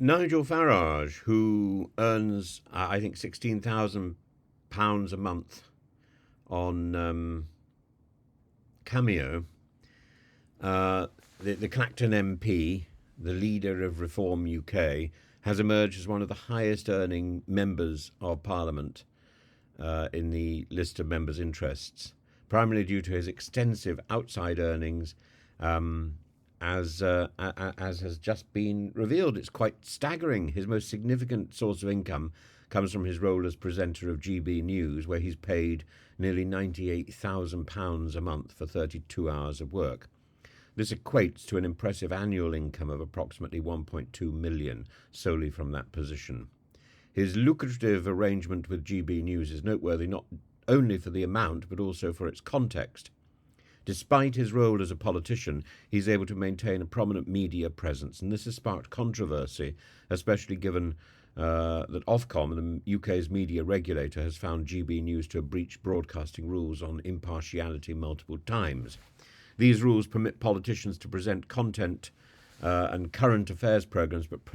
Nigel Farage, who earns, I think, £16,000 a month on Cameo, the Clacton MP, the leader of Reform UK, has emerged as one of the highest earning members of Parliament in the list of members' interests, primarily due to his extensive outside earnings, as has just been revealed. It's quite staggering. His most significant source of income comes from his role as presenter of GB News, where he's paid nearly £98,000 a month for 32 hours of work. This equates to an impressive annual income of approximately 1.2 million solely from that position. His lucrative arrangement with GB News is noteworthy not only for the amount but also for its context. Despite his role as a politician, he's able to maintain a prominent media presence, and this has sparked controversy, especially given that Ofcom, the UK's media regulator, has found GB News to have breached broadcasting rules on impartiality multiple times. These rules permit politicians to present content and current affairs programmes, but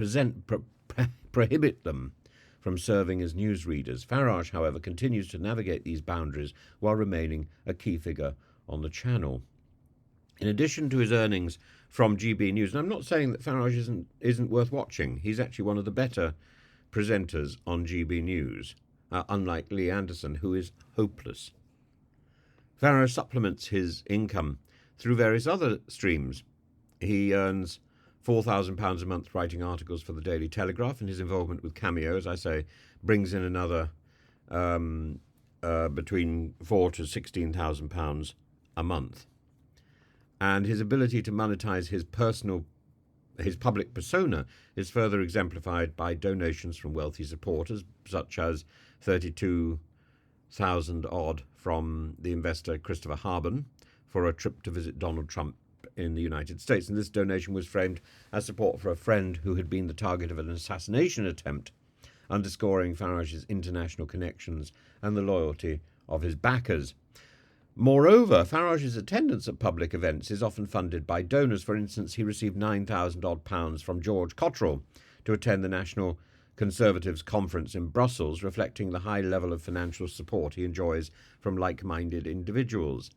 prohibit them from serving as newsreaders. Farage, however, continues to navigate these boundaries while remaining a key figure on the channel. In addition to his earnings from GB News, and I'm not saying that Farage isn't worth watching. He's actually one of the better presenters on GB News, unlike Lee Anderson, who is hopeless. Farage supplements his income through various other streams. He earns £4,000 a month writing articles for the Daily Telegraph, and his involvement with Cameo, as I say, brings in another between £4,000 to £16,000 a month. And his ability to monetize his public persona is further exemplified by donations from wealthy supporters, such as 32,000 odd from the investor Christopher Harben for a trip to visit Donald Trump in the United States. And this donation was framed as support for a friend who had been the target of an assassination attempt, underscoring Farage's international connections and the loyalty of his backers. Moreover, Farage's attendance at public events is often funded by donors. For instance, he received £9,000 odd from George Cottrell to attend the National Conservatives Conference in Brussels, reflecting the high level of financial support he enjoys from like-minded individuals.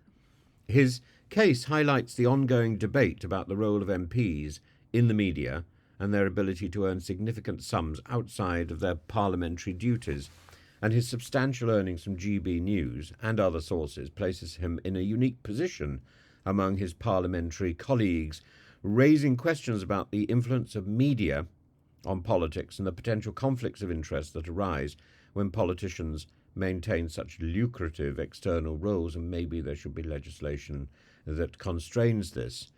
His case highlights the ongoing debate about the role of MPs in the media and their ability to earn significant sums outside of their parliamentary duties, and his substantial earnings from GB News and other sources places him in a unique position among his parliamentary colleagues, raising questions about the influence of media on politics and the potential conflicts of interest that arise when politicians maintain such lucrative external roles, and maybe there should be legislation that constrains this.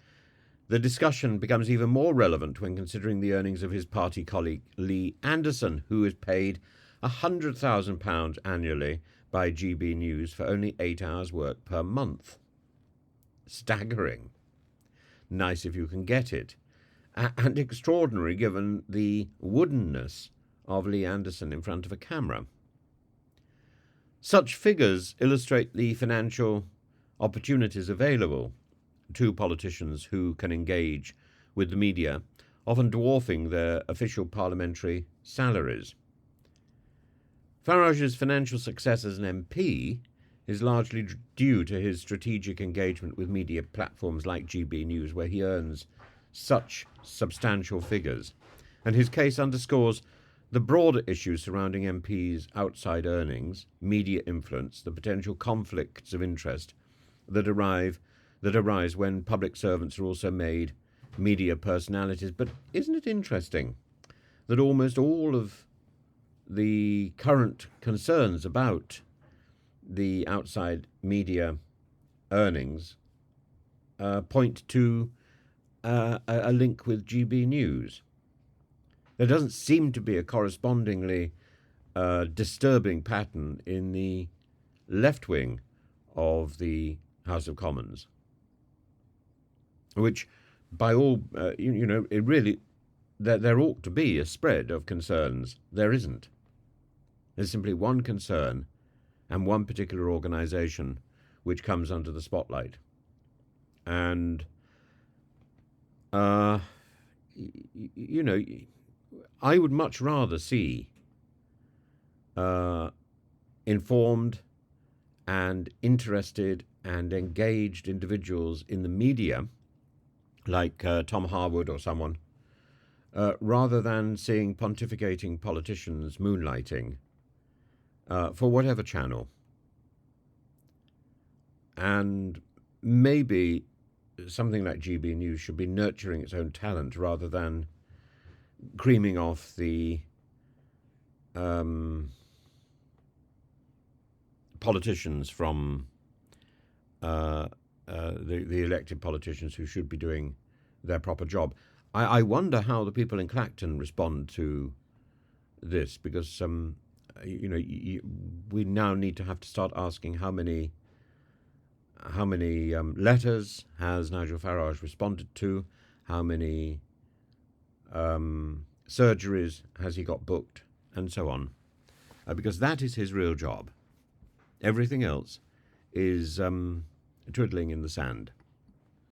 The discussion becomes even more relevant when considering the earnings of his party colleague Lee Anderson, who is paid £100,000 annually by GB News for only 8 hours work per month. Staggering. Nice if you can get it. And extraordinary given the woodenness of Lee Anderson in front of a camera. Such figures illustrate the financial opportunities available to politicians who can engage with the media, often dwarfing their official parliamentary salaries. Farage's financial success as an MP is largely due to his strategic engagement with media platforms like GB News, where he earns such substantial figures, and his case underscores the broader issues surrounding MPs' outside earnings, media influence, the potential conflicts of interest that arise when public servants are also made media personalities. But isn't it interesting that almost all of the current concerns about the outside media earnings point to a link with GB News? There doesn't seem to be a correspondingly disturbing pattern in the left wing of the House of Commons, which, by all, it really, there ought to be a spread of concerns. There isn't. There's simply one concern and one particular organisation which comes under the spotlight. And, I would much rather see informed and interested and engaged individuals in the media, like Tom Harwood or someone, rather than seeing pontificating politicians moonlighting for whatever channel. And maybe something like GB News should be nurturing its own talent rather than creaming off the politicians from the elected politicians who should be doing their proper job. I wonder how the people in Clacton respond to this, because we now need to have to start asking how many letters has Nigel Farage responded to, how many surgeries has he got booked, and so on, because that is his real job. Everything else is twiddling in the sand.